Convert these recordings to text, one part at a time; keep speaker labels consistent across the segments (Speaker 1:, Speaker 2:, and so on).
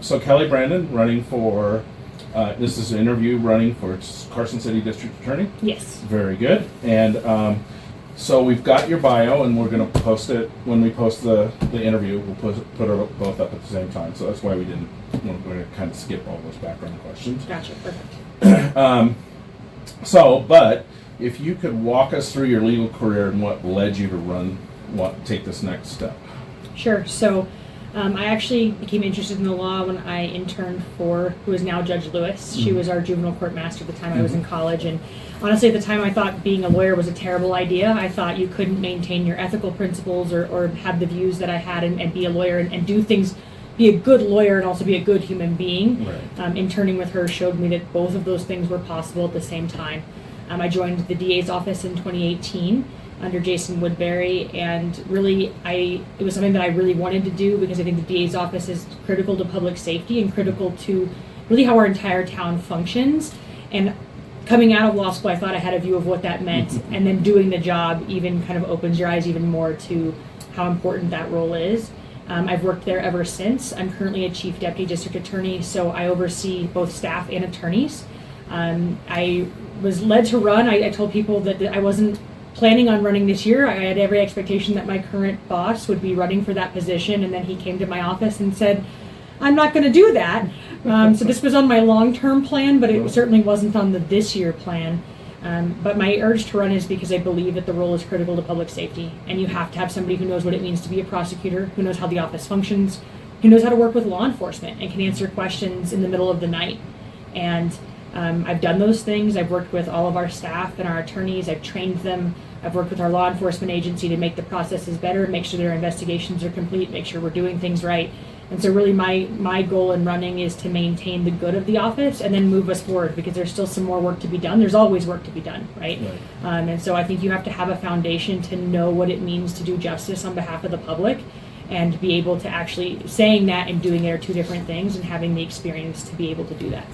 Speaker 1: So Kelly Brandon running for, this is an interview running for Carson City District Attorney?
Speaker 2: Yes.
Speaker 1: Very good. And so we've got your bio and we're going to post it, when we post the interview, we'll put it both up at the same time. So that's why we're going to kind of skip all those background questions.
Speaker 2: Gotcha, perfect.
Speaker 1: But if you could walk us through your legal career and what led you to take this next step.
Speaker 2: Sure. So I actually became interested in the law when I interned for who is now Judge Lewis. She was our juvenile court master at the time I was in college. And honestly, at the time, I thought being a lawyer was a terrible idea. I thought you couldn't maintain your ethical principles or have the views that I had and be a lawyer and do things, be a good lawyer and also be a good human being.
Speaker 1: Right.
Speaker 2: Interning with her showed me that both of those things were possible at the same time. I joined the DA's office in 2018 under Jason Woodbury, and really it was something that I really wanted to do because I think the DA's office is critical to public safety and critical to really how our entire town functions. And coming out of law school, I thought I had a view of what that meant, and then doing the job even kind of opens your eyes even more to how important that role is. I've worked there ever since. I'm currently a Chief Deputy District Attorney, so I oversee both staff and attorneys. I was led to run. I told people that I wasn't planning on running this year. I had every expectation that my current boss would be running for that position, and then he came to my office and said, I'm not going to do that. So this was on my long-term plan, but it certainly wasn't on the this year plan. But my urge to run is because I believe that the role is critical to public safety, and you have to have somebody who knows what it means to be a prosecutor, who knows how the office functions, who knows how to work with law enforcement and can answer questions in the middle of the night. And I've done those things. I've worked with all of our staff and our attorneys. I've trained them. I've worked with our law enforcement agency to make the processes better, make sure their investigations are complete, make sure we're doing things right. And so really my goal in running is to maintain the good of the office and then move us forward, because there's still some more work to be done. There's always work to be done, right? And so I think you have to have a foundation to know what it means to do justice on behalf of the public, and be able to actually, saying that and doing it are two different things, and having the experience to be able to do that.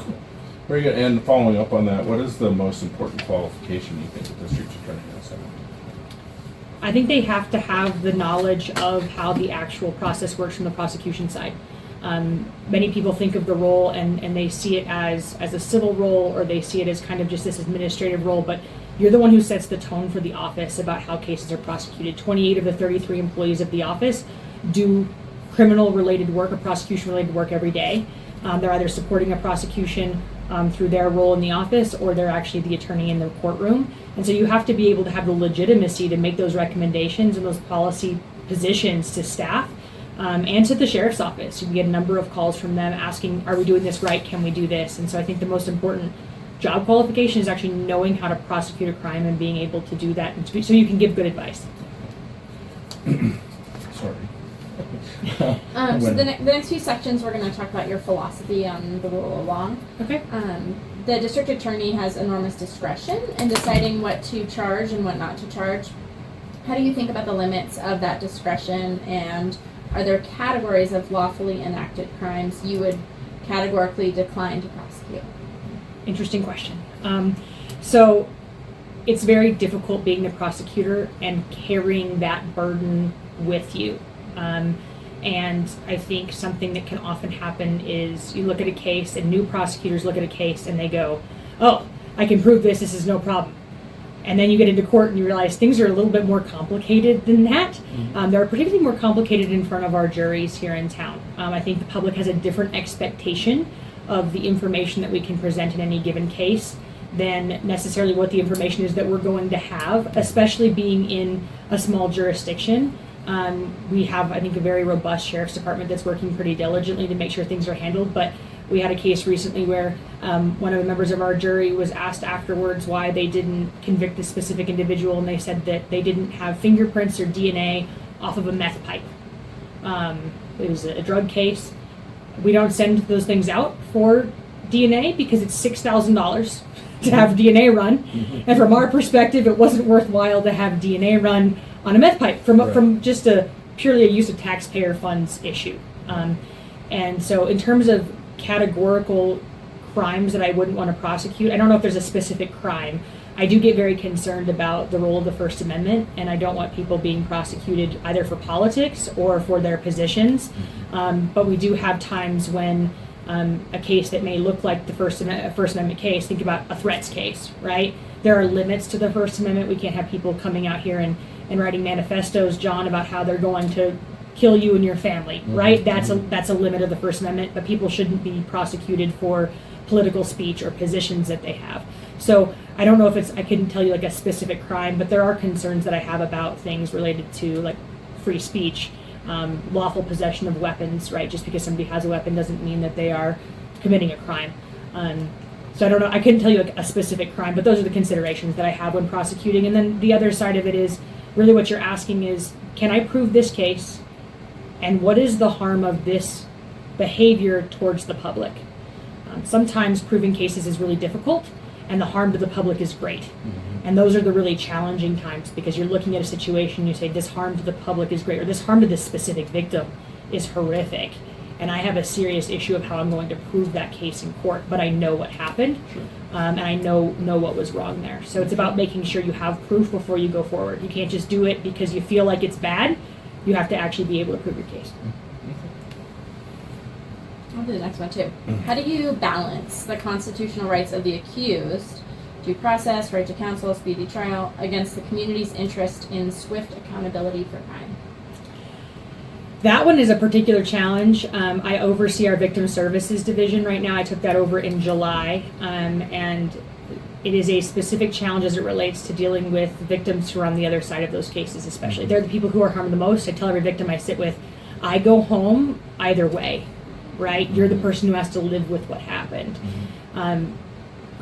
Speaker 1: Very good. And following up on that, what is the most important qualification you think a district attorney has to have?
Speaker 2: I think they have to have the knowledge of how the actual process works from the prosecution side. Many people think of the role and they see it as a civil role, or they see it as kind of just this administrative role, but you're the one who sets the tone for the office about how cases are prosecuted. 28 of the 33 employees of the office do criminal-related work or prosecution-related work every day. They're either supporting a prosecution through their role in the office, or they're actually the attorney in the courtroom. And so you have to be able to have the legitimacy to make those recommendations and those policy positions to staff and to the sheriff's office. We get a number of calls from them asking, are we doing this right? Can we do this? And so I think the most important job qualification is actually knowing how to prosecute a crime and being able to do that, and so you can give good advice.
Speaker 1: Sorry.
Speaker 3: So the next few sections, we're going to talk about your philosophy on the rule of law.
Speaker 2: Okay.
Speaker 3: The district attorney has enormous discretion in deciding what to charge and what not to charge. How do you think about the limits of that discretion, and are there categories of lawfully enacted crimes you would categorically decline to prosecute?
Speaker 2: Interesting question. So it's very difficult being the prosecutor and carrying that burden with you. And I think something that can often happen is you look at a case, and new prosecutors look at a case and they go, oh, I can prove this is no problem. And then you get into court and you realize things are a little bit more complicated than that. They're particularly more complicated in front of our juries here in town. I think the public has a different expectation of the information that we can present in any given case than necessarily what the information is that we're going to have, especially being in a small jurisdiction. We have, I think, a very robust sheriff's department that's working pretty diligently to make sure things are handled. But we had a case recently where one of the members of our jury was asked afterwards why they didn't convict a specific individual, and they said that they didn't have fingerprints or DNA off of a meth pipe. It was a drug case. We don't send those things out for DNA because it's $6,000 to have DNA run. And from our perspective, it wasn't worthwhile to have DNA run on a meth pipe from just purely a use of taxpayer funds issue. And so in terms of categorical crimes that I wouldn't want to prosecute, I don't know if there's a specific crime. I do get very concerned about the role of the First Amendment, and I don't want people being prosecuted either for politics or for their positions. But we do have times when a case that may look like the First Amendment case, think about a threats case, right? There are limits to the First Amendment. We can't have people coming out here and writing manifestos, John, about how they're going to kill you and your family, right? That's a limit of the First Amendment, but people shouldn't be prosecuted for political speech or positions that they have. So I don't know if I couldn't tell you like a specific crime, but there are concerns that I have about things related to like free speech, lawful possession of weapons, right? Just because somebody has a weapon doesn't mean that they are committing a crime. So I don't know, I couldn't tell you like a specific crime, but those are the considerations that I have when prosecuting. And then the other side of it is really what you're asking is, can I prove this case? And what is the harm of this behavior towards the public? Sometimes proving cases is really difficult, and the harm to the public is great. And those are the really challenging times, because you're looking at a situation, you say this harm to the public is great, or this harm to this specific victim is horrific. And I have a serious issue of how I'm going to prove that case in court, but I know what happened, and I know what was wrong there. So it's about making sure you have proof before you go forward. You can't just do it because you feel like it's bad. You have to actually be able to prove your case.
Speaker 3: I'll do the next one too. How do you balance the constitutional rights of the accused, due process, right to counsel, speedy trial, against the community's interest in swift accountability for crime?
Speaker 2: That one is a particular challenge. I oversee our victim services division right now. I took that over in July, and it is a specific challenge as it relates to dealing with victims who are on the other side of those cases, especially. They're the people who are harmed the most. I tell every victim I sit with, I go home either way, right? You're the person who has to live with what happened.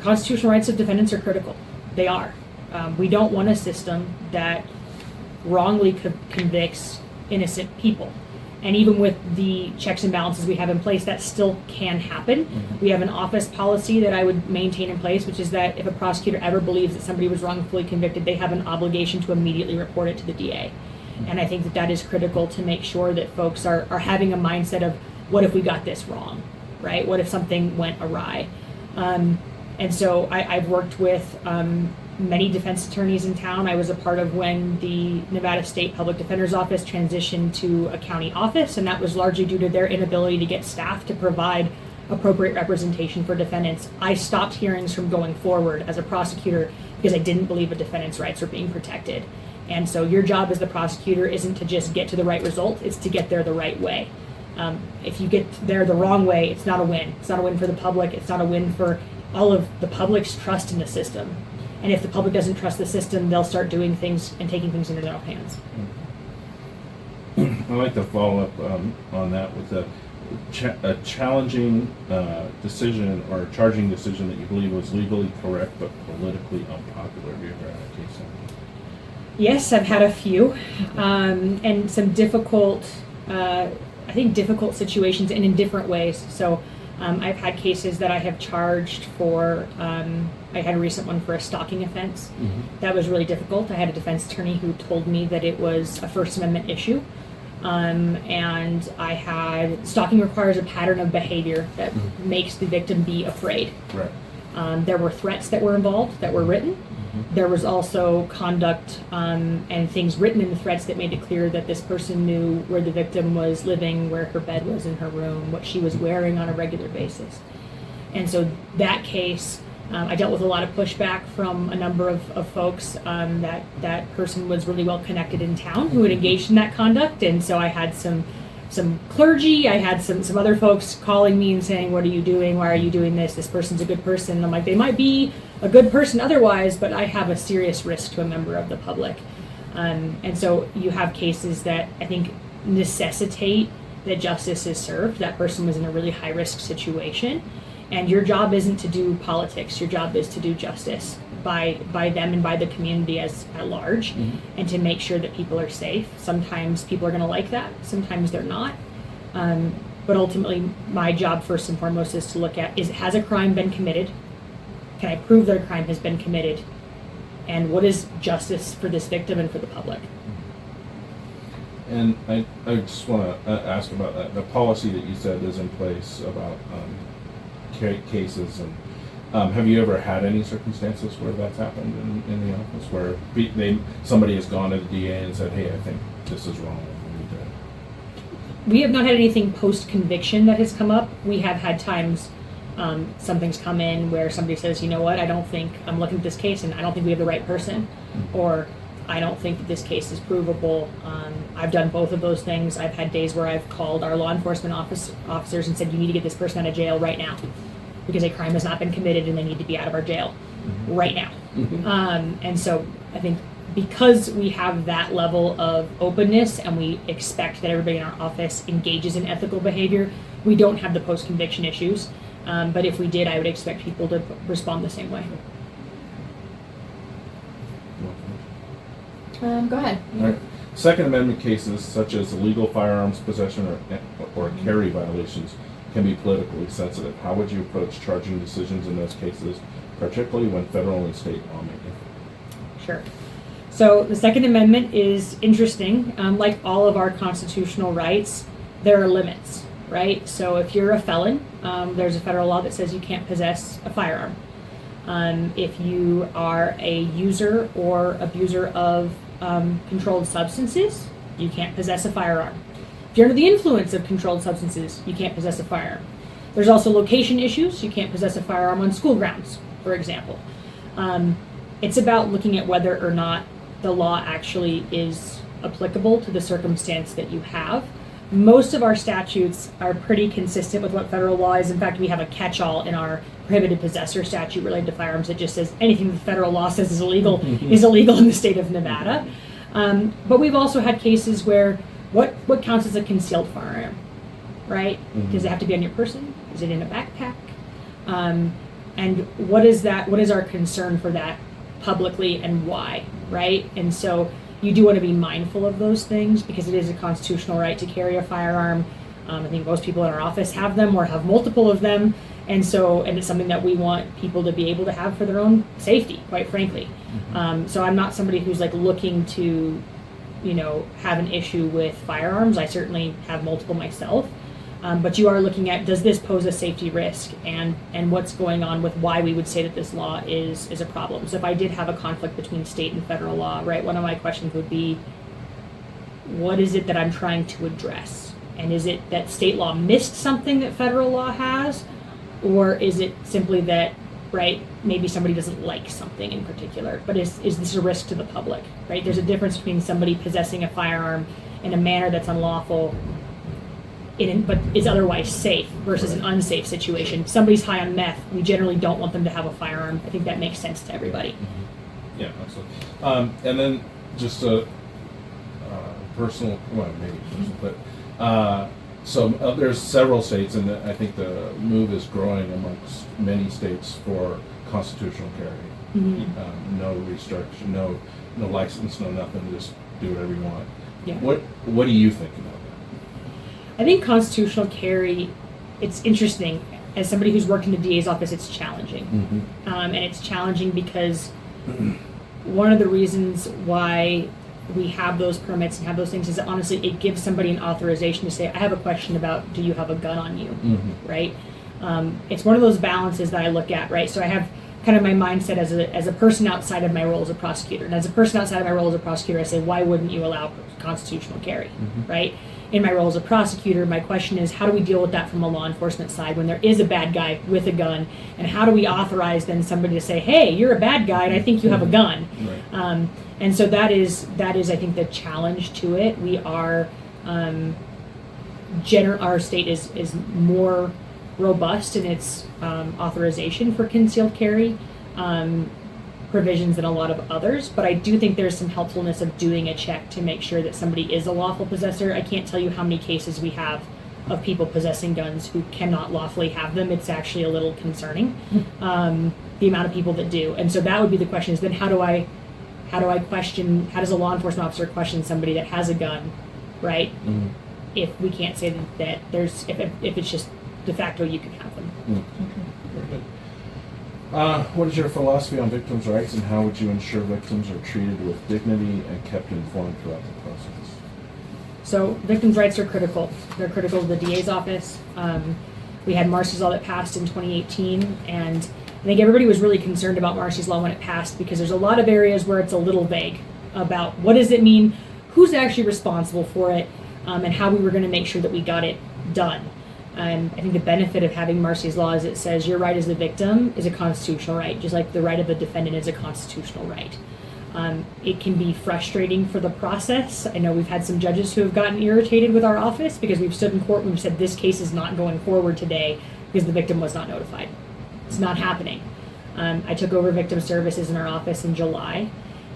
Speaker 2: Constitutional rights of defendants are critical. They are. We don't want a system that wrongly convicts innocent people. And even with the checks and balances we have in place, that still can happen. We have an office policy that I would maintain in place, which is that if a prosecutor ever believes that somebody was wrongfully convicted, they have an obligation to immediately report it to the DA. And I think that that is critical to make sure that folks are having a mindset of, what if we got this wrong, right? What if something went awry? And so I've worked with many defense attorneys in town. I was a part of when the Nevada State Public Defender's Office transitioned to a county office, and that was largely due to their inability to get staff to provide appropriate representation for defendants. I stopped hearings from going forward as a prosecutor because I didn't believe a defendant's rights were being protected. And so your job as the prosecutor isn't to just get to the right result, it's to get there the right way. If you get there the wrong way, it's not a win. It's not a win for the public. It's not a win for all of the public's trust in the system. And if the public doesn't trust the system, they'll start doing things and taking things into their own hands.
Speaker 1: I'd like to follow up on that with a challenging decision or charging decision that you believe was legally correct but politically unpopular. Have you ever had a case like that?
Speaker 2: Yes, I've had a few, and some difficult situations and in different ways. So I've had cases that I have charged for, I had a recent one for a stalking offense. That was really difficult. I had a defense attorney who told me that it was a First Amendment issue. And I had, stalking requires a pattern of behavior that makes the victim be afraid.
Speaker 1: Right.
Speaker 2: There were threats that were involved that were written. There was also conduct and things written in the threats that made it clear that this person knew where the victim was living, where her bed was in her room, what she was wearing on a regular basis. And so that case, I dealt with a lot of pushback from a number of folks. That person was really well connected in town who had engaged in that conduct. And so I had some clergy, I had some other folks calling me and saying, what are you doing? Why are you doing this? This person's a good person. And I'm like, they might be a good person otherwise, but I have a serious risk to a member of the public. And so you have cases that I think necessitate that justice is served. That person was in a really high risk situation. And your job isn't to do politics. Your job is to do justice by them and by the community at large, and to make sure that people are safe. Sometimes people are going to like that. Sometimes they're not. But ultimately, my job first and foremost is to look at, has a crime been committed? Can I prove that a crime has been committed? And what is justice for this victim and for the public?
Speaker 1: And I just want to ask about that. The policy that you said is in place about cases, and Have you ever had any circumstances where that's happened in the office, where somebody has gone to the DA and said, hey, I think this is wrong, we need to...
Speaker 2: We have not had anything post-conviction that has come up. We have had times something's come in where somebody says, you know what, I don't think, I'm looking at this case and I don't think we have the right person, or I don't think that this case is provable. I've done both of those things. I've had days where I've called our law enforcement officers and said, you need to get this person out of jail right now because a crime has not been committed and they need to be out of our jail right now. And so I think because we have that level of openness and we expect that everybody in our office engages in ethical behavior, we don't have the post-conviction issues. But if we did, I would expect people to respond the same way.
Speaker 3: Go ahead.
Speaker 1: All right. Second Amendment cases such as illegal firearms possession or carry violations can be politically sensitive. How would you approach charging decisions in those cases, particularly when federal and state lawmaking?
Speaker 2: Sure. So the Second Amendment is interesting. Like all of our constitutional rights, there are limits, right? So if you're a felon, there's a federal law that says you can't possess a firearm. If you are a user or abuser of controlled substances, you can't possess a firearm. If you're under the influence of controlled substances, you can't possess a firearm. There's also location issues. You can't possess a firearm on school grounds, for example. It's about looking at whether or not the law actually is applicable to the circumstance that you have. Most of our statutes are pretty consistent with what federal law is. In fact, we have a catch-all in our prohibited possessor statute related to firearms that just says anything the federal law says is illegal is illegal in the state of Nevada. But we've also had cases where what counts as a concealed firearm, right? Does it have to be on your person? Is it in a backpack? And what is that? What is our concern for that publicly and why, right? And so you do want to be mindful of those things because it is a constitutional right to carry a firearm. I think most people in our office have them or have multiple of them. And it's something that we want people to be able to have for their own safety, quite frankly. So I'm not somebody who's like looking to, have an issue with firearms. I certainly have multiple myself. But you are looking at, does this pose a safety risk, and what's going on with why we would say that this law is a problem. So if I did have a conflict between state and federal law, right, one of my questions would be, what is it that I'm trying to address? And is it that state law missed something that federal law has? Or is it simply that, right, maybe somebody doesn't like something in particular, but is this a risk to the public, right? There's a difference between somebody possessing a firearm in a manner that's unlawful but is otherwise safe versus an unsafe situation. Somebody's high on meth, we generally don't want them to have a firearm. I think that makes sense to everybody.
Speaker 1: Yeah, absolutely. And then just a personal, well, maybe personal, but so there's several states, and I think the move is growing amongst many states for constitutional carry. No restriction, no license, no nothing, just do whatever you want.
Speaker 2: Yeah.
Speaker 1: What do you think about that?
Speaker 2: I think constitutional carry, it's interesting. As somebody who's worked in the DA's office, it's challenging. And it's challenging because one of the reasons why we have those permits and have those things is that honestly it gives somebody an authorization to say, I have a question about, do you have a gun on you, right? It's one of those balances that I look at, right? So I have kind of my mindset as a person outside of my role as a prosecutor. And as a person outside of my role as a prosecutor, I say, why wouldn't you allow constitutional carry, right? In my role as a prosecutor, my question is, how do we deal with that from a law enforcement side when there is a bad guy with a gun? And how do we authorize then somebody to say, hey, you're a bad guy and I think you have a gun? Right. And so that is I think the challenge to it. We are, our state is more robust in its authorization for concealed carry provisions than a lot of others, but I do think there's some helpfulness of doing a check to make sure that somebody is a lawful possessor. I can't tell you how many cases we have of people possessing guns who cannot lawfully have them. It's actually a little concerning, the amount of people that do. And so that would be the question is then how do I question, how does a law enforcement officer question somebody that has a gun, right? If we can't say that there's, if it's just de facto you can have them.
Speaker 1: Very good. What is your philosophy on victims' rights, and how would you ensure victims are treated with dignity and kept informed throughout the process?
Speaker 2: So victims' rights are critical. They're critical to the DA's office. We had Marcy's Law that passed in 2018, and think everybody was really concerned about Marcy's Law when it passed because there's a lot of areas where it's a little vague about what does it mean, who's actually responsible for it, and how we were going to make sure that we got it done. I think the benefit of having Marcy's Law is it says your right as the victim is a constitutional right, just like the right of the defendant is a constitutional right. It can be frustrating for the process. I know we've had some judges who have gotten irritated with our office because we've stood in court and we've said this case is not going forward today because the victim was not notified. It's not happening. I took over victim services in our office in July,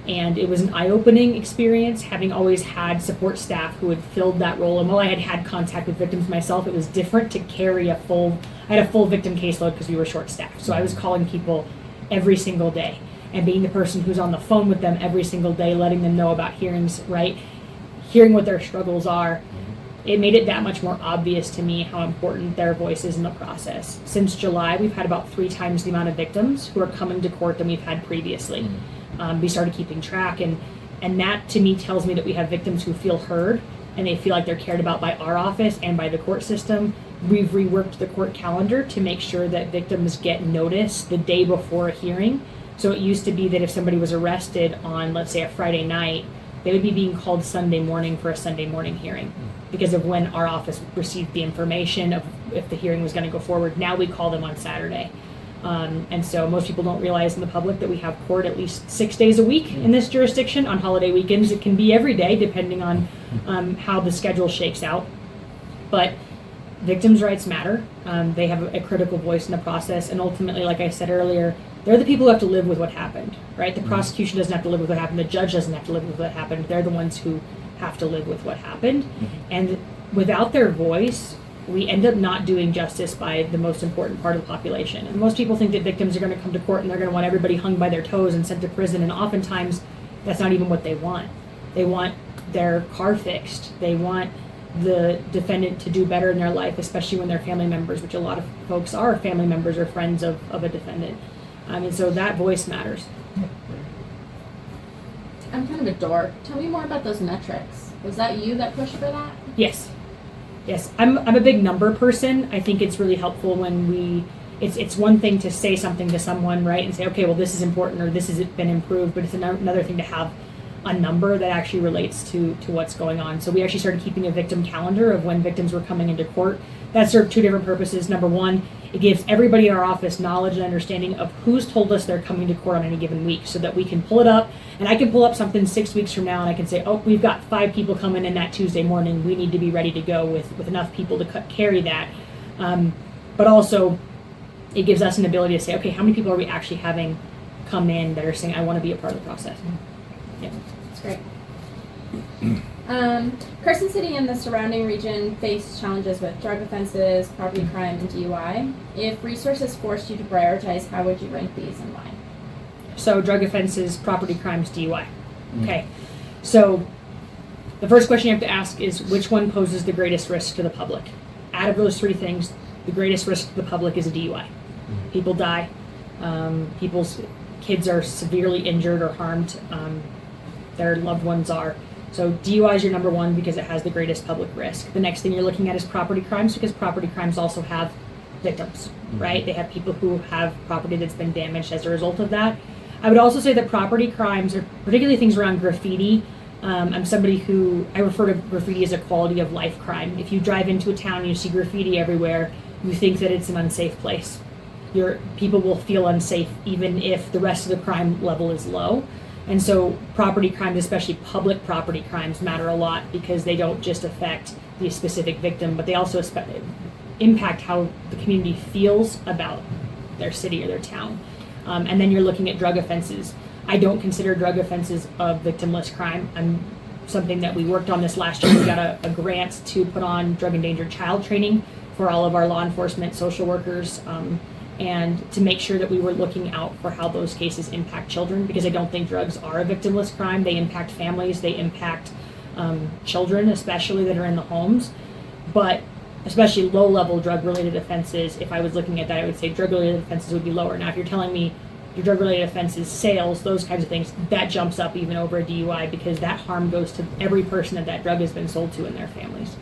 Speaker 2: and it was an eye-opening experience, having always had support staff who had filled that role. And while I had had contact with victims myself, it was different to carry I had a full victim caseload because we were short-staffed. So I was calling people every single day and being the person who's on the phone with them every single day, letting them know about hearings, right? Hearing what their struggles are. It made it that much more obvious to me how important their voice is in the process. Since July, we've had about 3 times the amount of victims who are coming to court than we've had previously. We started keeping track, and that to me tells me that we have victims who feel heard and they feel like they're cared about by our office and by the court system. We've reworked the court calendar to make sure that victims get notice the day before a hearing. So it used to be that if somebody was arrested on, let's say, a Friday night, they would be being called Sunday morning for a Sunday morning hearing because of when our office received the information of if the hearing was going to go forward. Now we call them on Saturday. And so most people don't realize in the public that we have court at least 6 days a week in this jurisdiction. On holiday weekends, it can be every day depending on how the schedule shakes out. But victims' rights matter. They have a critical voice in the process. And ultimately, like I said earlier, they're the people who have to live with what happened, right? The prosecution doesn't have to live with what happened. The judge doesn't have to live with what happened. They're the ones who have to live with what happened. And without their voice, we end up not doing justice by the most important part of the population. And most people think that victims are going to come to court and they're going to want everybody hung by their toes and sent to prison. And oftentimes, that's not even what they want. They want their car fixed. They want the defendant to do better in their life, especially when they're family members, which a lot of folks are family members or friends of a defendant. And so that voice matters.
Speaker 3: I'm kind of a dork. Tell me more about those metrics. Was that you that pushed for that?
Speaker 2: Yes. I'm a big number person. I think it's really helpful when it's one thing to say something to someone, right, and say, okay, well, this is important or this has been improved, but it's another thing to have a number that actually relates to what's going on. So we actually started keeping a victim calendar of when victims were coming into court. That served 2 different purposes. Number one, it gives everybody in our office knowledge and understanding of who's told us they're coming to court on any given week so that we can pull it up. And I can pull up something 6 weeks from now and I can say, oh, we've got 5 people coming in that Tuesday morning. We need to be ready to go with enough people to carry that. But also, it gives us an ability to say, okay, how many people are we actually having come in that are saying, I want to be a part of the process? Yeah.
Speaker 3: That's great. Carson City and the surrounding region face challenges with drug offenses, property crime, and DUI. If resources forced you to prioritize, how would you rank these and why?
Speaker 2: So drug offenses, property crimes, DUI. Okay. So the first question you have to ask is which one poses the greatest risk to the public? Out of those 3 things, the greatest risk to the public is a DUI. People die. People's kids are severely injured or harmed. Their loved ones are. So DUI is your number 1 because it has the greatest public risk. The next thing you're looking at is property crimes because property crimes also have victims, right? They have people who have property that's been damaged as a result of that. I would also say that property crimes, or particularly things around graffiti, I'm somebody who, I refer to graffiti as a quality of life crime. If you drive into a town and you see graffiti everywhere, you think that it's an unsafe place. People will feel unsafe even if the rest of the crime level is low. And so property crimes, especially public property crimes, matter a lot because they don't just affect the specific victim, but they also impact how the community feels about their city or their town. And then you're looking at drug offenses. I don't consider drug offenses a victimless crime. Something that we worked on this last year. We got a grant to put on drug endangered child training for all of our law enforcement, social workers, and to make sure that we were looking out for how those cases impact children, because I don't think drugs are a victimless crime. They impact families, they impact children, especially that are in the homes, but especially low-level drug-related offenses. If I was looking at that, I would say drug-related offenses would be lower. Now, if you're telling me your drug-related offenses, sales, those kinds of things, that jumps up even over a DUI because that harm goes to every person that drug has been sold to and their families.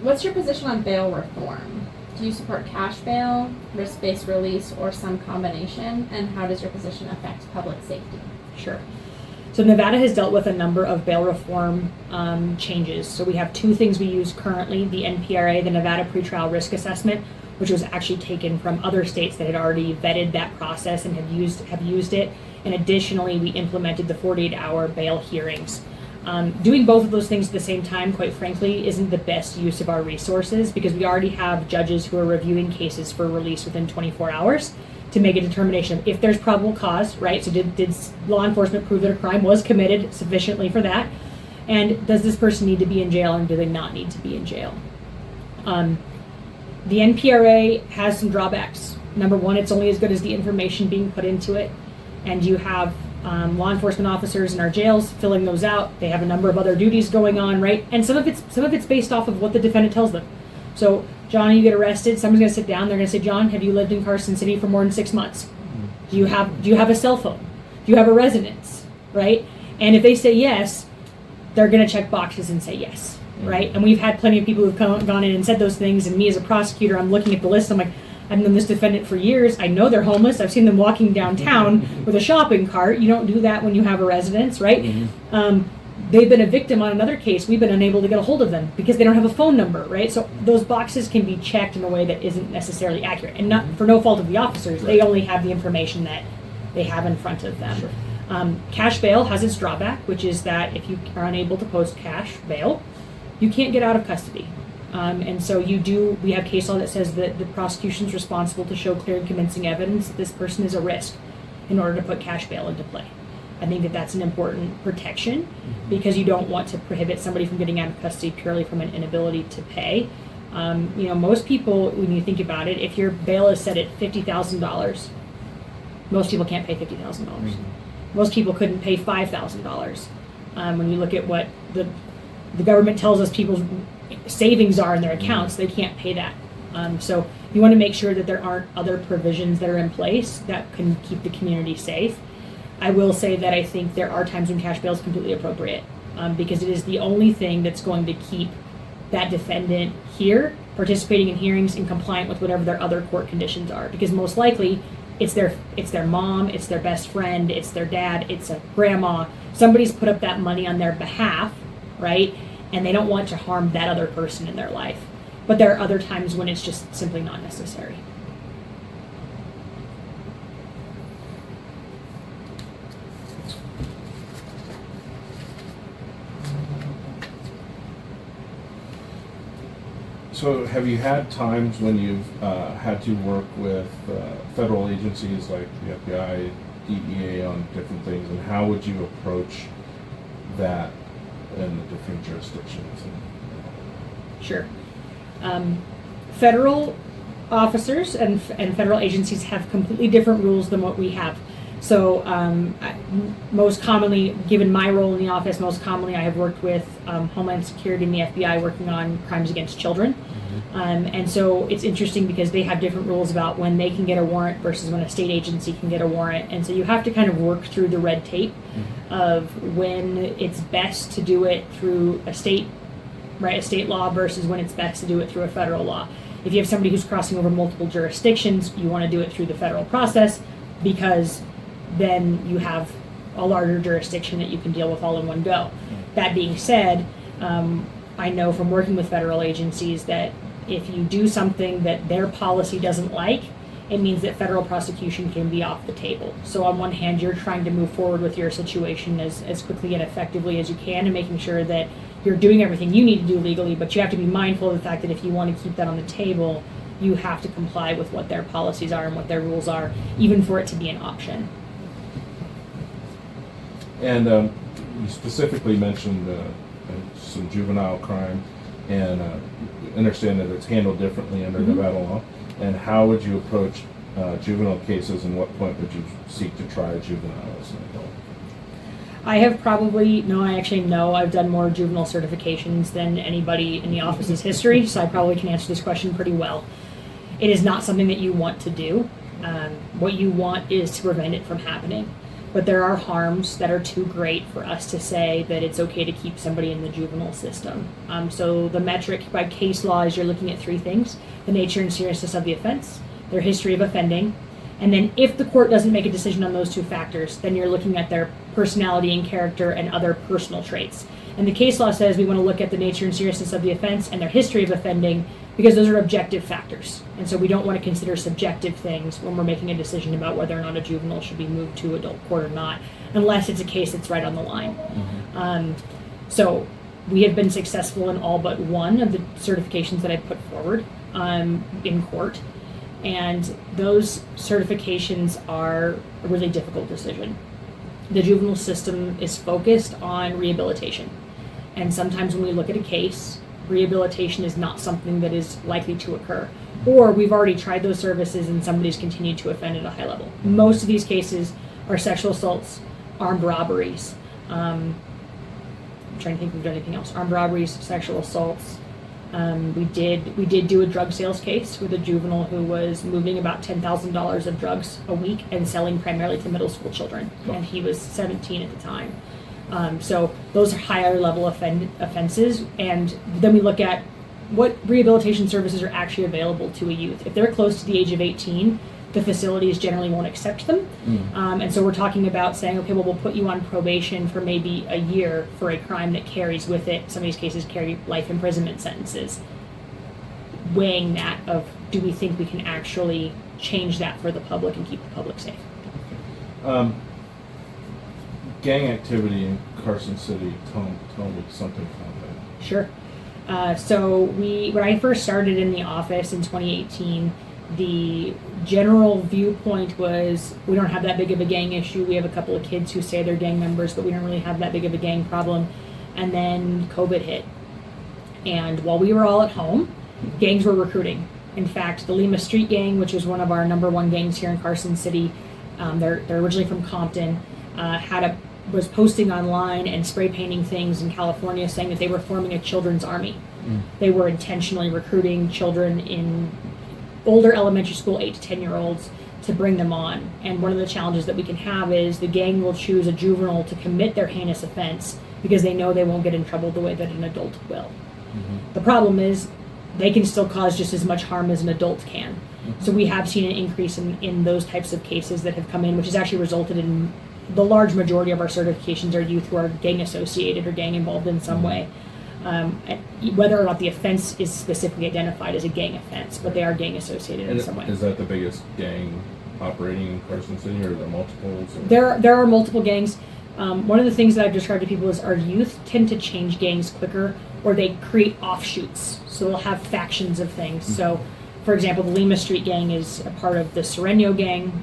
Speaker 3: What's your position on bail reform? Do you support cash bail, risk-based release, or some combination? And how does your position affect public safety?
Speaker 2: Sure. So Nevada has dealt with a number of bail reform changes. So we have two things we use currently: the NPRA, the Nevada Pretrial Risk Assessment, which was actually taken from other states that had already vetted that process and have used it. And additionally, we implemented the 48-hour bail hearings. Doing both of those things at the same time, quite frankly, isn't the best use of our resources, because we already have judges who are reviewing cases for release within 24 hours to make a determination of if there's probable cause, right? So did law enforcement prove that a crime was committed sufficiently for that? And does this person need to be in jail, and do they not need to be in jail? The NPRA has some drawbacks. Number one, it's only as good as the information being put into it. And you have law enforcement officers in our jails filling those out. They have a number of other duties going on, right? And some of it's based off of what the defendant tells them. So, John, you get arrested, someone's gonna sit down, they're gonna say, John, have you lived in Carson City for more than 6 months? Do you have a cell phone? Do you have a residence? Right? And if they say yes, they're gonna check boxes and say yes. Right? And we've had plenty of people who've gone in and said those things, and me as a prosecutor, I'm looking at the list, I'm like, I've known this defendant for years. I know they're homeless. I've seen them walking downtown with a shopping cart. You don't do that when you have a residence, right? Mm-hmm. They've been a victim on another case. We've been unable to get a hold of them because they don't have a phone number, right? So those boxes can be checked in a way that isn't necessarily accurate, and not for no fault of the officers. Right. They only have the information that they have in front of them. Sure. Cash bail has its drawback, which is that if you are unable to post cash bail, you can't get out of custody. And so we have case law that says that the prosecution is responsible to show clear and convincing evidence that this person is a risk in order to put cash bail into play. I think that that's an important protection, because you don't want to prohibit somebody from getting out of custody purely from an inability to pay. Most people, when you think about it, if your bail is set at $50,000, most people can't pay $50,000. Most people couldn't pay $5,000. When you look at what the government tells us people's savings are in their accounts, they can't pay that. So you want to make sure that there aren't other provisions that are in place that can keep the community safe. I will say that I think there are times when cash bail is completely appropriate, because it is the only thing that's going to keep that defendant here, participating in hearings and compliant with whatever their other court conditions are. Because most likely it's their mom, it's their best friend, it's their dad, it's a grandma. Somebody's put up that money on their behalf, right? And they don't want to harm that other person in their life. But there are other times when it's just simply not necessary.
Speaker 1: So have you had times when you've had to work with federal agencies like the FBI, DEA on different things, and how would you approach that in the different jurisdictions?
Speaker 2: Sure. Federal officers and federal agencies have completely different rules than what we have. So most commonly, given my role in the office, most commonly I have worked with Homeland Security and the FBI working on crimes against children. And so it's interesting because they have different rules about when they can get a warrant versus when a state agency can get a warrant. And so you have to kind of work through the red tape of when it's best to do it through a state law versus when it's best to do it through a federal law. If you have somebody who's crossing over multiple jurisdictions, you want to do it through the federal process, because then you have a larger jurisdiction that you can deal with all in one go. That being said, I know from working with federal agencies that if you do something that their policy doesn't like, it means that federal prosecution can be off the table. So on one hand, you're trying to move forward with your situation as quickly and effectively as you can, and making sure that you're doing everything you need to do legally, but you have to be mindful of the fact that if you want to keep that on the table, you have to comply with what their policies are and what their rules are, even for it to be an option.
Speaker 1: And you specifically mentioned some juvenile crime, and understand that it's handled differently under Nevada law. And how would you approach juvenile cases, and what point would you seek to try a juvenile as an adult?
Speaker 2: I actually know I've done more juvenile certifications than anybody in the office's history, so I probably can answer this question pretty well. It is not something that you want to do. What you want is to prevent it from happening. but there are harms that are too great for us to say that it's okay to keep somebody in the juvenile system. So the metric by case law is you're looking at three things: the nature and seriousness of the offense, their history of offending, and then if the court doesn't make a decision on those two factors, then you're looking at their personality and character and other personal traits. And the case law says we want to look at the nature and seriousness of the offense and their history of offending because those are objective factors. And so we don't want to consider subjective things when we're making a decision about whether or not a juvenile should be moved to adult court or not, unless it's a case that's right on the line. So we have been successful in all but one of the certifications that I put forward in court. And those certifications are a really difficult decision. The juvenile system is focused on rehabilitation. And sometimes when we look at a case, rehabilitation is not something that is likely to occur. Or we've already tried those services and somebody's continued to offend at a high level. Most of these cases are sexual assaults, armed robberies. I'm trying to think if we've done anything else. Armed robberies, sexual assaults. We did do a drug sales case with a juvenile who was moving about $10,000 of drugs a week and selling primarily to middle school children, and he was 17 at the time. So those are higher level offenses, and then we look at what rehabilitation services are actually available to a youth. If they're close to the age of 18, the facilities generally won't accept them. And so we're talking about saying, okay, well, we'll put you on probation for maybe a year for a crime that carries with it. Some of these cases carry life imprisonment sentences. Weighing that of, do we think we can actually change that for the public and keep the public safe?
Speaker 1: Gang activity in Carson City, tell me something about that.
Speaker 2: Sure. So when I first started in the office in 2018, the general viewpoint was we don't have that big of a gang issue. We have a couple of kids who say they're gang members, but we don't really have that big of a gang problem. And then COVID hit. And while we were all at home, gangs were recruiting. In fact, the Lima Street Gang, which is one of our #1 gangs here in Carson City, they're originally from Compton, was posting online and spray painting things in California saying that they were forming a children's army. They were intentionally recruiting children in older elementary school, 8 to 10-year-olds, to bring them on. And one of the challenges that we can have is the gang will choose a juvenile to commit their heinous offense because they know they won't get in trouble the way that an adult will. The problem is they can still cause just as much harm as an adult can. So we have seen an increase in those types of cases that have come in, which has actually resulted in the large majority of our certifications are youth who are gang associated or gang involved in some way. Whether or not the offense is specifically identified as a gang offense, but they are gang associated in some way.
Speaker 1: Is that the biggest gang operating in Carson City, or are there multiples? Or?
Speaker 2: There are multiple gangs. One of the things that I've described to people is our youth tend to change gangs quicker, or they create offshoots. So they'll have factions of things. So, for example, the Lima Street Gang is a part of the Sereno Gang,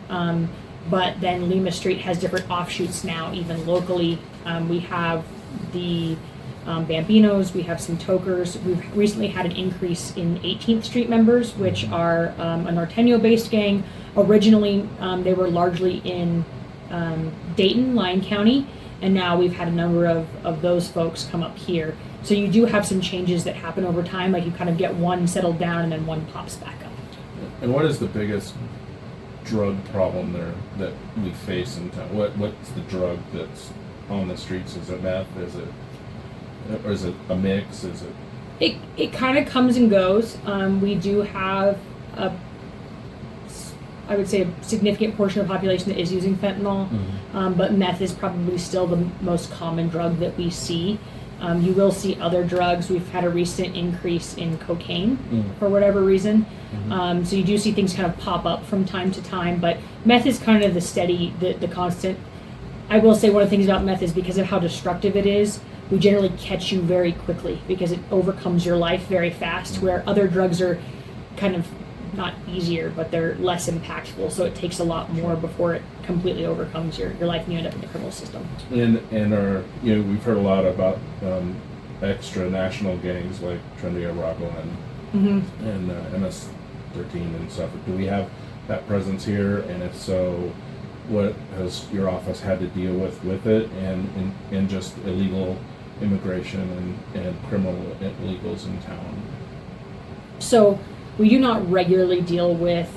Speaker 2: but then Lima Street has different offshoots now, even locally. We have the Bambinos, we have some Tokers. We've recently had an increase in 18th Street members, which are a Norteño-based gang. Originally, they were largely in Dayton, Lyon County, and now we've had a number of those folks come up here. So you do have some changes that happen over time, like you kind of get one settled down and then one pops back up.
Speaker 1: And what is the biggest drug problem there that we face in town? What's the drug that's on the streets? Is it meth? Or is it a mix? Is it?
Speaker 2: It kind of comes and goes. We do have I would say a significant portion of the population that is using fentanyl, but meth is probably still the most common drug that we see. You will see other drugs. We've had a recent increase in cocaine for whatever reason. So you do see things kind of pop up from time to time, but meth is kind of the constant. I will say one of the things about meth is because of how destructive it is, we generally catch you very quickly because it overcomes your life very fast, where other drugs are kind of not easier, but they're less impactful, so it takes a lot more before it completely overcomes your life and you end up in the criminal system.
Speaker 1: And we've heard a lot about extra national gangs like Trinity Arago and MS-13 and stuff. Do we have that presence here? And if so, what has your office had to deal with it and just illegal immigration and criminal illegals in town?
Speaker 2: So we do not regularly deal with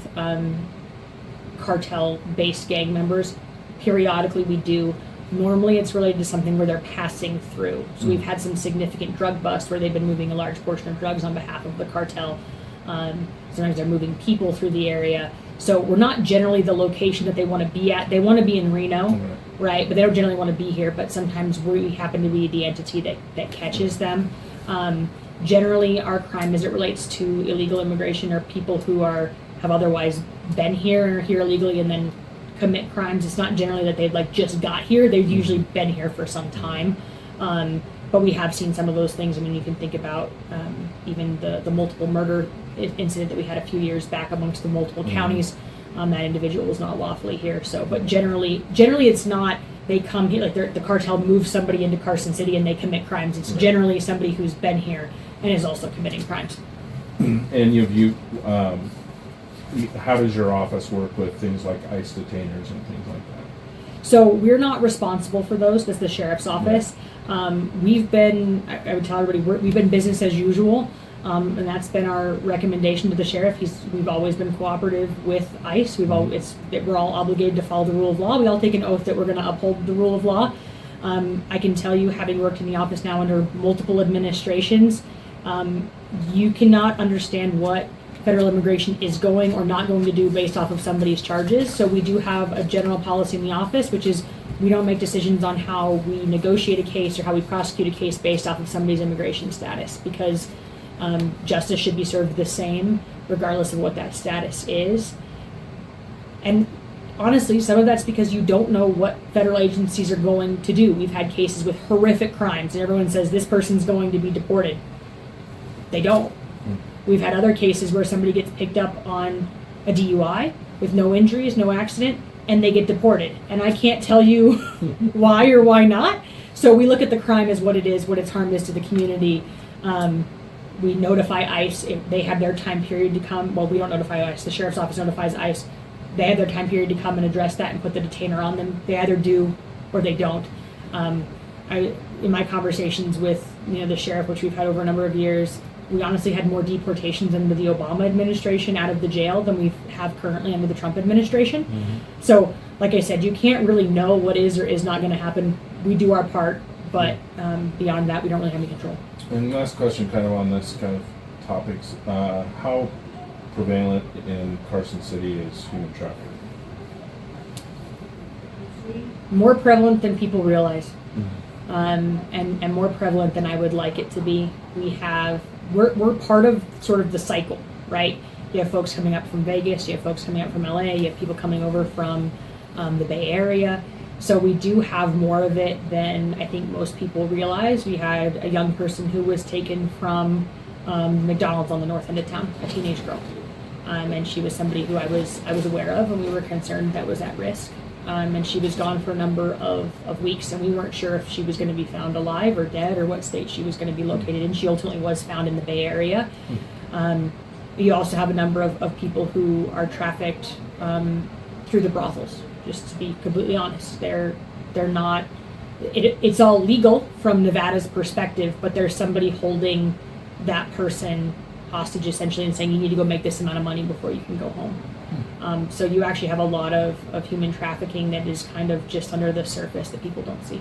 Speaker 2: cartel-based gang members periodically we do. Normally it's related to something where they're passing through. So we've had some significant drug busts where they've been moving a large portion of drugs on behalf of the cartel. Sometimes they're moving people through the area. So we're not generally the location that they want to be at. They want to be in Reno, right? But they don't generally want to be here. But sometimes we happen to be the entity that catches them. Generally, our crime as it relates to illegal immigration are people who have otherwise been here and are here illegally and then commit crimes. It's not generally that they've like just got here. They've usually been here for some time. But we have seen some of those things. I mean, you can think about even the multiple murder incident that we had a few years back amongst the multiple counties. That individual was not lawfully here. So, but generally it's not they come here like the cartel moves somebody into Carson City and they commit crimes. It's generally somebody who's been here and is also committing crimes.
Speaker 1: And how does your office work with things like ICE detainers and things like that?
Speaker 2: So we're not responsible for those. That's the sheriff's office. We've been, I would tell everybody, we've been business as usual, and that's been our recommendation to the sheriff. We've always been cooperative with ICE. We're all obligated to follow the rule of law. We all take an oath that we're going to uphold the rule of law. I can tell you, having worked in the office now under multiple administrations, you cannot understand what federal immigration is going or not going to do based off of somebody's charges. So we do have a general policy in the office, which is we don't make decisions on how we negotiate a case or how we prosecute a case based off of somebody's immigration status, because justice should be served the same regardless of what that status is. And honestly, some of that's because you don't know what federal agencies are going to do. We've had cases with horrific crimes and everyone says this person's going to be deported. They don't. We've had other cases where somebody gets picked up on a DUI with no injuries, no accident, and they get deported. And I can't tell you why or why not. So we look at the crime as what it is, what its harm is to the community. We notify ICE if they have their time period to come. Well, we don't notify ICE. The sheriff's office notifies ICE. They have their time period to come and address that and put the detainer on them. They either do or they don't. In my conversations with the sheriff, which we've had over a number of years, we honestly had more deportations under the Obama administration out of the jail than we have currently under the Trump administration. So, like I said, you can't really know what is or is not going to happen. We do our part, but beyond that, we don't really have any control.
Speaker 1: And last question, kind of on this kind of topics, how prevalent in Carson City is human trafficking?
Speaker 2: More prevalent than people realize, and more prevalent than I would like it to be. We're part of sort of the cycle, right? You have folks coming up from Vegas, you have folks coming up from LA, you have people coming over from the Bay Area. So we do have more of it than I think most people realize. We had a young person who was taken from McDonald's on the north end of town, a teenage girl. And she was somebody who I was aware of and we were concerned that was at risk. And she was gone for a number of weeks, and we weren't sure if she was going to be found alive or dead or what state she was going to be located in. She ultimately was found in the Bay Area. You also have a number of people who are trafficked through the brothels, just to be completely honest. They're not, it's all legal from Nevada's perspective, but there's somebody holding that person hostage essentially and saying you need to go make this amount of money before you can go home. So you actually have a lot of human trafficking that is kind of just under the surface that people don't see.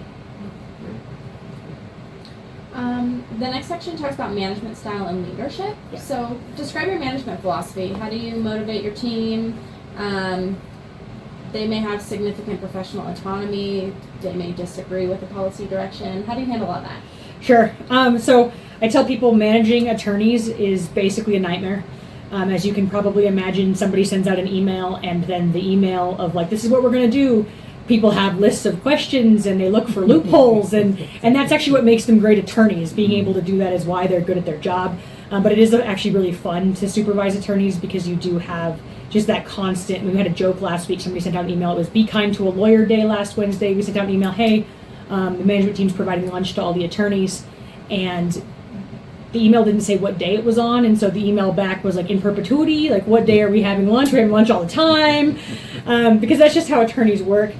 Speaker 3: The next section talks about management style and leadership.
Speaker 2: Yeah.
Speaker 3: So describe your management philosophy. How do you motivate your team? They may have significant professional autonomy. They may disagree with the policy direction. How do you handle all that?
Speaker 2: Sure. So I tell people managing attorneys is basically a nightmare. As you can probably imagine, somebody sends out an email and then the email of like, this is what we're going to do. People have lists of questions and they look for loopholes and that's actually what makes them great attorneys. Being able to do that is why they're good at their job. But it is actually really fun to supervise attorneys because you do have just that constant. We had a joke last week. Somebody sent out an email. It was Be Kind to a Lawyer Day last Wednesday. We sent out an email, hey, the management team's providing lunch to all the attorneys. And the email didn't say what day it was on, and so the email back was like in perpetuity, like what day are we having lunch? We're having lunch all the time, because that's just how attorneys work.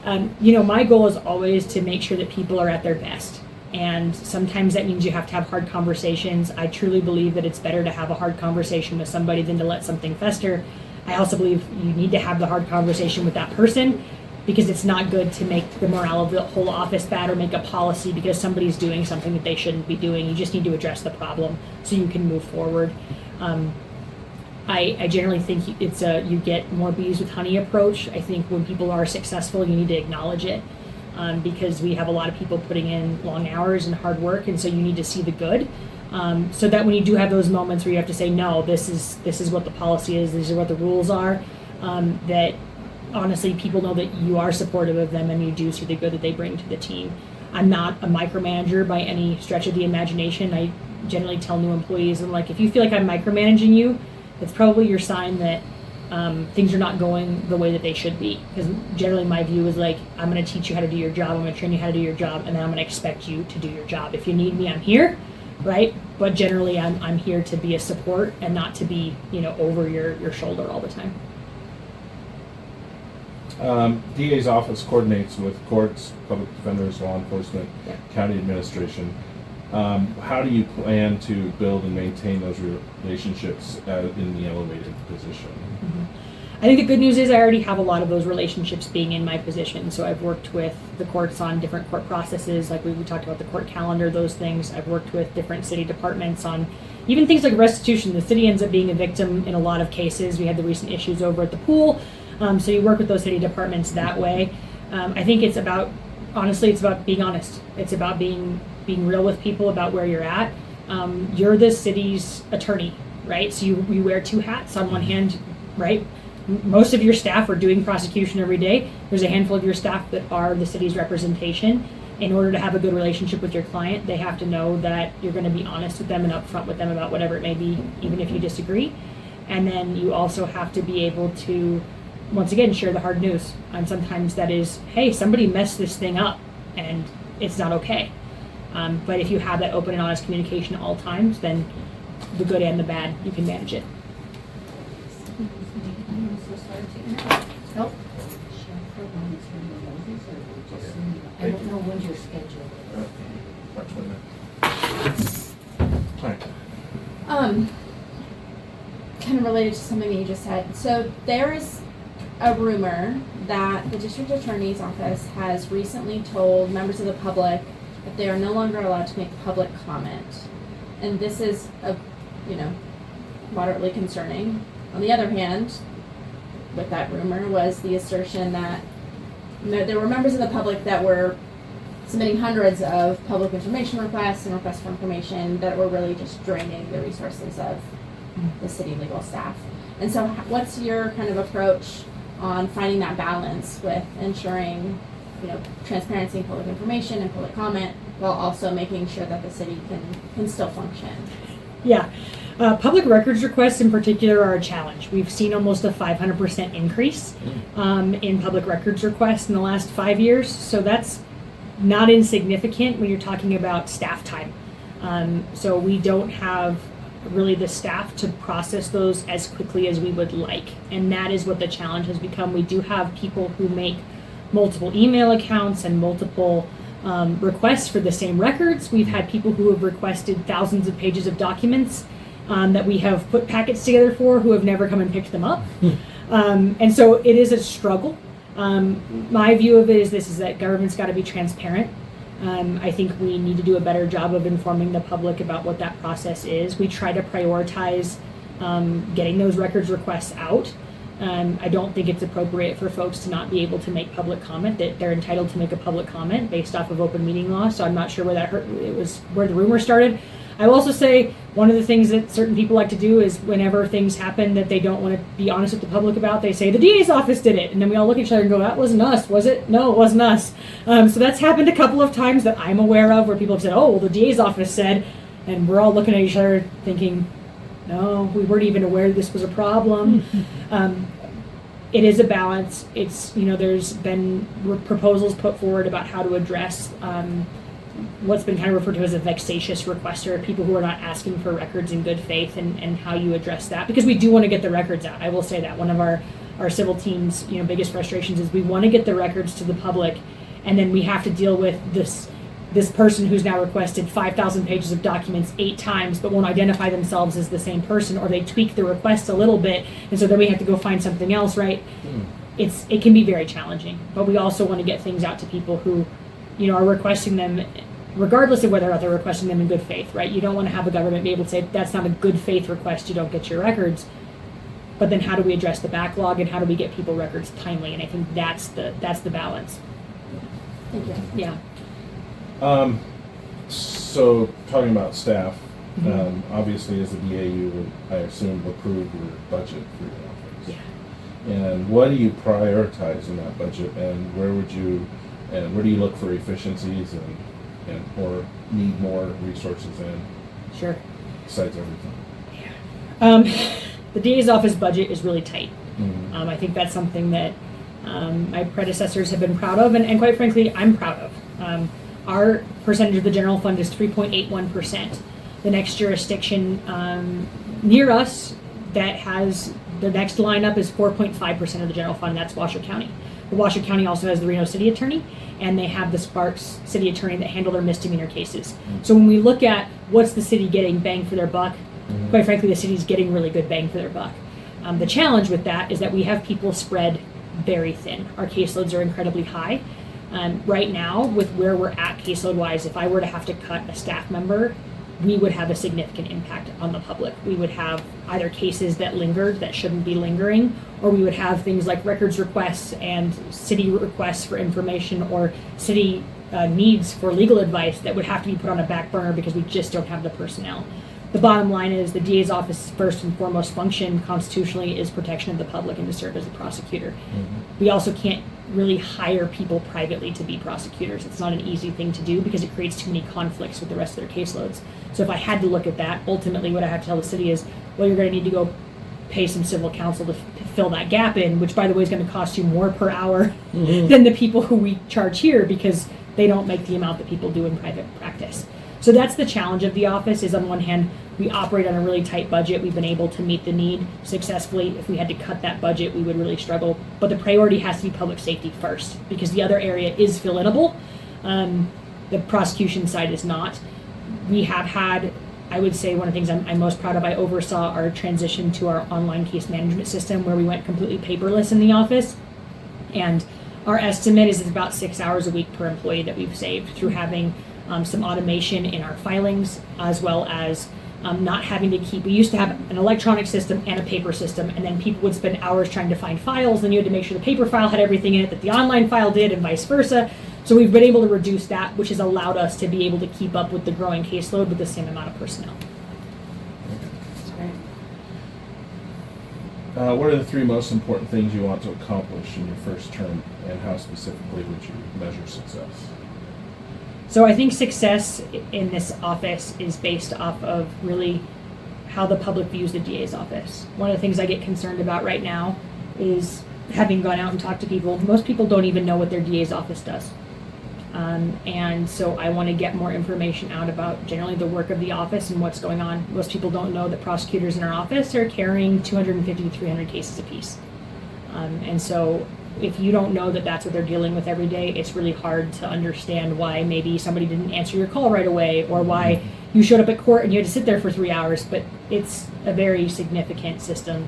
Speaker 2: My goal is always to make sure that people are at their best, and sometimes that means you have to have hard conversations. I truly believe that it's better to have a hard conversation with somebody than to let something fester. I also believe you need to have the hard conversation with that person because it's not good to make the morale of the whole office bad or make a policy because somebody's doing something that they shouldn't be doing. You just need to address the problem so you can move forward. I generally think it's you get more bees with honey approach. I think when people are successful, you need to acknowledge it, because we have a lot of people putting in long hours and hard work, and so you need to see the good, so that when you do have those moments where you have to say, no, this is what the policy is, these are what the rules are, that honestly people know that you are supportive of them and you do see the good that they bring to the team. I'm not a micromanager by any stretch of the imagination. I generally tell new employees, I'm like, if you feel like I'm micromanaging you, it's probably your sign that things are not going the way that they should be. Because generally my view is like, I'm going to teach you how to do your job, I'm going to train you how to do your job, and then I'm going to expect you to do your job. If you need me, I'm here, right? But generally I'm here to be a support and not to be, over your shoulder all the time.
Speaker 1: DA's office coordinates with courts, public defenders, law enforcement,
Speaker 2: Yeah.
Speaker 1: county administration. How do you plan to build and maintain those relationships in the elevated position?
Speaker 2: Mm-hmm. I think the good news is I already have a lot of those relationships being in my position. So I've worked with the courts on different court processes, like we talked about the court calendar, those things. I've worked with different city departments on even things like restitution. The city ends up being a victim in a lot of cases. We had the recent issues over at the pool. So you work with those city departments that way. I think it's about being honest. It's about being real with people about where you're at. You're the city's attorney, right? So you wear two hats. On one hand, right, most of your staff are doing prosecution every day. There's a handful of your staff that are the city's representation. In order to have a good relationship with your client, they have to know that you're going to be honest with them and upfront with them about whatever it may be, even if you disagree. And then you also have to be able to, once again, share the hard news. And sometimes that is, hey, somebody messed this thing up and it's not okay. But if you have that open and honest communication at all times, then the good and the bad, you can manage it.
Speaker 4: Nope. I don't know when you're scheduled.
Speaker 3: Kind of related to something that you just said. So there is a rumor that the district attorney's office has recently told members of the public that they are no longer allowed to make public comment. And this is moderately concerning. On the other hand, with that rumor was the assertion that there were members of the public that were submitting hundreds of public information requests and requests for information that were really just draining the resources of the city legal staff. And so what's your kind of approach on finding that balance with ensuring transparency in public information and public comment while also making sure that the city can still function?
Speaker 2: Yeah. Public records requests in particular are a challenge. We've seen almost a 500% increase in public records requests in the last 5 years. So that's not insignificant when you're talking about staff time. So we don't have really the staff to process those as quickly as we would like. And that is what the challenge has become. We do have people who make multiple email accounts and multiple requests for the same records. We've had people who have requested thousands of pages of documents that we have put packets together for who have never come and picked them up. And so it is a struggle. My view of it is that government's got to be transparent. I think we need to do a better job of informing the public about what that process is. We try to prioritize getting those records requests out. I don't think it's appropriate for folks to not be able to make public comment, that they're entitled to make a public comment based off of open meeting law. So I'm not sure where it was where the rumor started. I will also say one of the things that certain people like to do is whenever things happen that they don't want to be honest with the public about, they say the DA's office did it. And then we all look at each other and go, that wasn't us, was it? No, it wasn't us. So that's happened a couple of times that I'm aware of where people have said, oh, well, the DA's office said, and we're all looking at each other thinking, no, we weren't even aware this was a problem. It is a balance. It's, there's been proposals put forward about how to address what's been kind of referred to as a vexatious requester, people who are not asking for records in good faith, and how you address that. Because we do want to get the records out. I will say that one of our civil team's biggest frustrations is we want to get the records to the public, and then we have to deal with this person who's now requested 5,000 pages of documents 8 times but won't identify themselves as the same person, or they tweak the request a little bit, and so then we have to go find something else, right? it can be very challenging. But we also want to get things out to people who, are requesting them, regardless of whether or not they're requesting them in good faith, right? You don't want to have a government be able to say that's not a good faith request, you don't get your records. But then how do we address the backlog and how do we get people records timely? And I think that's the balance.
Speaker 3: Thank you.
Speaker 2: Yeah.
Speaker 1: So talking about staff,
Speaker 2: Mhm.
Speaker 1: obviously as a DA, you would, I assume, approve your budget for your office.
Speaker 2: Yeah.
Speaker 1: And what do you prioritize in that budget, and where do you look for efficiencies and or need more resources in
Speaker 2: Sure.
Speaker 1: besides everything?
Speaker 2: The DA's office budget is really tight.
Speaker 1: Mhm.
Speaker 2: I think that's something that my predecessors have been proud of, and quite frankly, I'm proud of. Our percentage of the general fund is 3.81%. The next jurisdiction near us that has the next line up is 4.5% of the general fund. That's Washoe County. But Washoe County also has the Reno City Attorney, and they have the Sparks City Attorney that handle their misdemeanor cases. So when we look at what's the city getting bang for their buck, quite frankly, the city's getting really good bang for their buck. The challenge with that is that we have people spread very thin. Our caseloads are incredibly high. Right now, with where we're at caseload-wise, if I were to have to cut a staff member, we would have a significant impact on the public. We would have either cases that lingered that shouldn't be lingering, or we would have things like records requests and city requests for information or city needs for legal advice that would have to be put on a back burner because we just don't have the personnel. The bottom line is the DA's office's first and foremost function constitutionally is protection of the public and to serve as a prosecutor. We also can't really hire people privately to be prosecutors. It's not an easy thing to do because it creates too many conflicts with the rest of their caseloads. So if I had to look at that, ultimately what I have to tell the city is, well, you're going to need to go pay some civil counsel to fill that gap in, which by the way is going to cost you more per hour than the people who we charge here because they don't make the amount that people do in private practice. So that's the challenge of the office is on one hand, we operate on a really tight budget. We've been able to meet the need successfully. If we had to cut that budget, we would really struggle. But the priority has to be public safety first because the other area is fill-inable. The prosecution side is not. We have had, I would say one of the things I'm most proud of, I oversaw our transition to our online case management system where we went completely paperless in the office. And our estimate is about 6 hours a week per employee that we've saved through having some automation in our filings as well as not having to keep, we used to have an electronic system and a paper system, and then people would spend hours trying to find files, and you had to make sure the paper file had everything in it that the online file did, and vice versa. So we've been able to reduce that, which has allowed us to be able to keep up with the growing caseload with the same amount of personnel.
Speaker 1: What are the 3 most important things you want to accomplish in your first term, and how specifically would you measure success?
Speaker 2: So I think success in this office is based off of really how the public views the DA's office. One of the things I get concerned about right now is having gone out and talked to people, most people don't even know what their DA's office does. And so I want to get more information out about generally the work of the office and what's going on. Most people don't know that prosecutors in our office are carrying 250 to 300 cases apiece. And so if you don't know that that's what they're dealing with every day, it's really hard to understand why maybe somebody didn't answer your call right away or why you showed up at court and you had to sit there for 3 hours, but it's a very significant system.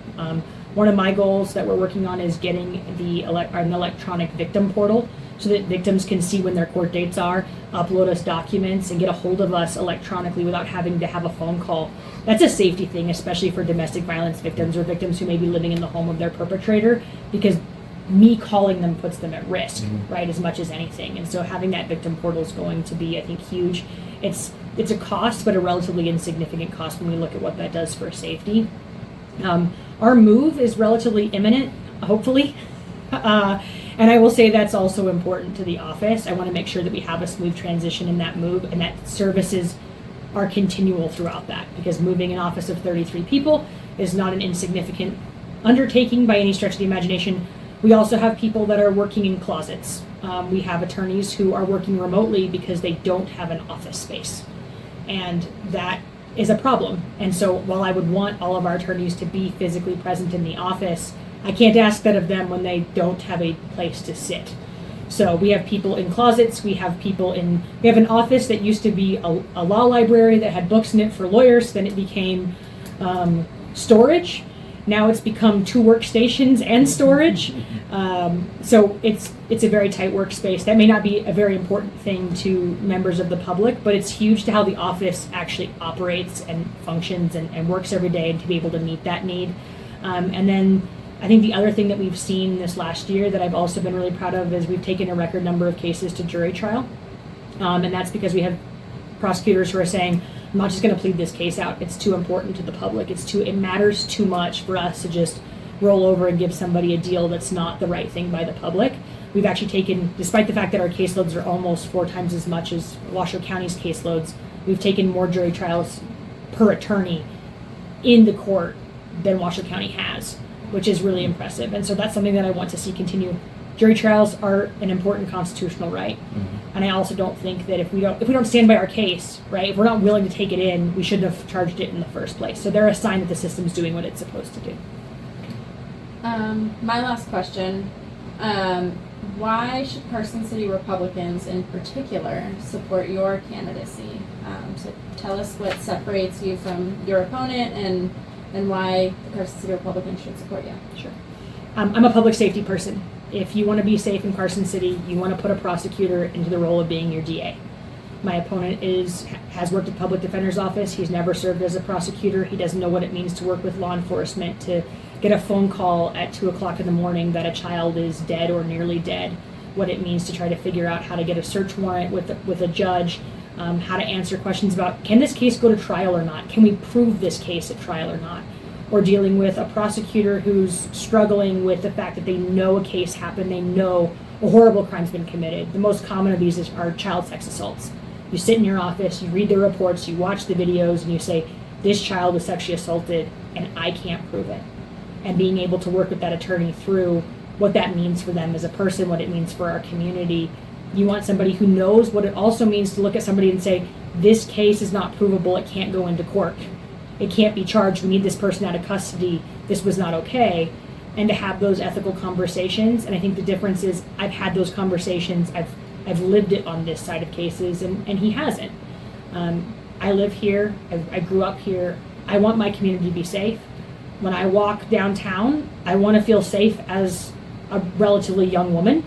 Speaker 2: One of my goals that we're working on is getting an electronic victim portal so that victims can see when their court dates are, upload us documents, and get a hold of us electronically without having to have a phone call. That's a safety thing, especially for domestic violence victims or victims who may be living in the home of their perpetrator, because me calling them puts them at risk, right, as much as anything. And so having that victim portal is going to be, I think, huge. It's a cost, but a relatively insignificant cost when we look at what that does for safety. Our move is relatively imminent, hopefully. And I will say that's also important to the office. I want to make sure that we have a smooth transition in that move and that services are continual throughout that, because moving an office of 33 people is not an insignificant undertaking by any stretch of the imagination. We also have people that are working in closets. We have attorneys who are working remotely because they don't have an office space. And that is a problem. And so while I would want all of our attorneys to be physically present in the office, I can't ask that of them when they don't have a place to sit. So we have people in closets, we have an office that used to be a law library that had books in it for lawyers, then it became storage. Now it's become 2 workstations and storage. So it's a very tight workspace. That may not be a very important thing to members of the public, but it's huge to how the office actually operates and functions and works every day, and to be able to meet that need. And then I think the other thing that we've seen this last year that I've also been really proud of is we've taken a record number of cases to jury trial. And that's because we have prosecutors who are saying, I'm not just going to plead this case out. It's too important to the public. It matters too much for us to just roll over and give somebody a deal that's not the right thing by the public. We've actually taken, despite the fact that our caseloads are almost 4 times as much as Washoe County's caseloads, we've taken more jury trials per attorney in the court than Washoe County has, which is really impressive. And so that's something that I want to see continue. Jury trials are an important constitutional right. And I also don't think that if we don't stand by our case, right, if we're not willing to take it in, we shouldn't have charged it in the first place. So they're a sign that the system's doing what it's supposed to do.
Speaker 3: My last question, why should Carson City Republicans in particular support your candidacy? So tell us what separates you from your opponent and why the Carson City Republicans should support you.
Speaker 2: Sure. I'm a public safety person. If you want to be safe in Carson City, you want to put a prosecutor into the role of being your DA. My opponent has worked at public defender's office. He's never served as a prosecutor. He doesn't know what it means to work with law enforcement, to get a phone call at 2 o'clock in the morning that a child is dead or nearly dead, what it means to try to figure out how to get a search warrant with a judge, how to answer questions about, can this case go to trial or not? Can we prove this case at trial or not? Or dealing with a prosecutor who's struggling with the fact that they know a case happened, they know a horrible crime's been committed. The most common of these are child sex assaults. You sit in your office, you read the reports, you watch the videos, and you say, this child was sexually assaulted, and I can't prove it. And being able to work with that attorney through what that means for them as a person, what it means for our community. You want somebody who knows what it also means to look at somebody and say, this case is not provable, it can't go into court. It can't be charged, we need this person out of custody, this was not okay. And to have those ethical conversations, and I think the difference is I've had those conversations, I've lived it on this side of cases, and he hasn't. I live here, I grew up here, I want my community to be safe. When I walk downtown, I want to feel safe as a relatively young woman,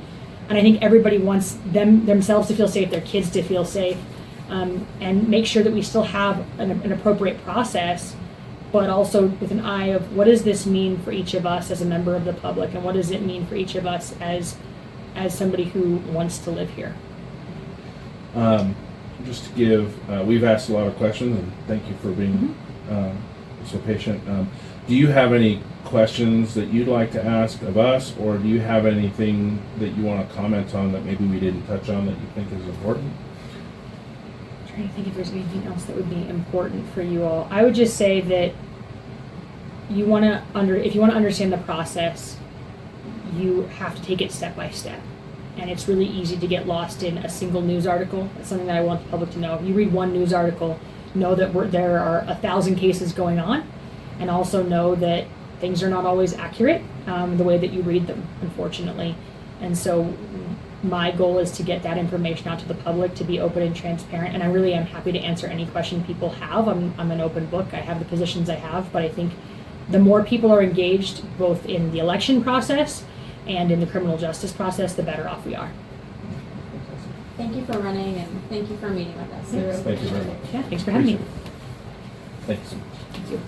Speaker 2: and I think everybody wants themselves to feel safe, their kids to feel safe. And make sure that we still have an appropriate process, but also with an eye of what does this mean for each of us as a member of the public, and what does it mean for each of us as somebody who wants to live here.
Speaker 1: Just to give, we've asked a lot of questions, and thank you for being so patient. Do you have any questions that you'd like to ask of us, or do you have anything that you want to comment on that maybe we didn't touch on that you think is important?
Speaker 2: I'm trying to think if there's anything else that would be important for you all. I would just say that if you want to understand the process, you have to take it step by step. And it's really easy to get lost in a single news article. That's something that I want the public to know. If you read one news article, know that there are 1,000 cases going on, and also know that things are not always accurate the way that you read them, unfortunately. And so my goal is to get that information out to the public, to be open and transparent, and I really am happy to answer any question people have. I'm an open book. I have the positions I have, but I think the more people are engaged both in the election process and in the criminal justice process, the better off we are.
Speaker 3: Thank you for running, and thank you for meeting with us.
Speaker 2: Yes.
Speaker 1: Thank you very much.
Speaker 2: Yeah, thanks for having me.
Speaker 1: Thanks so much.
Speaker 2: Thank you.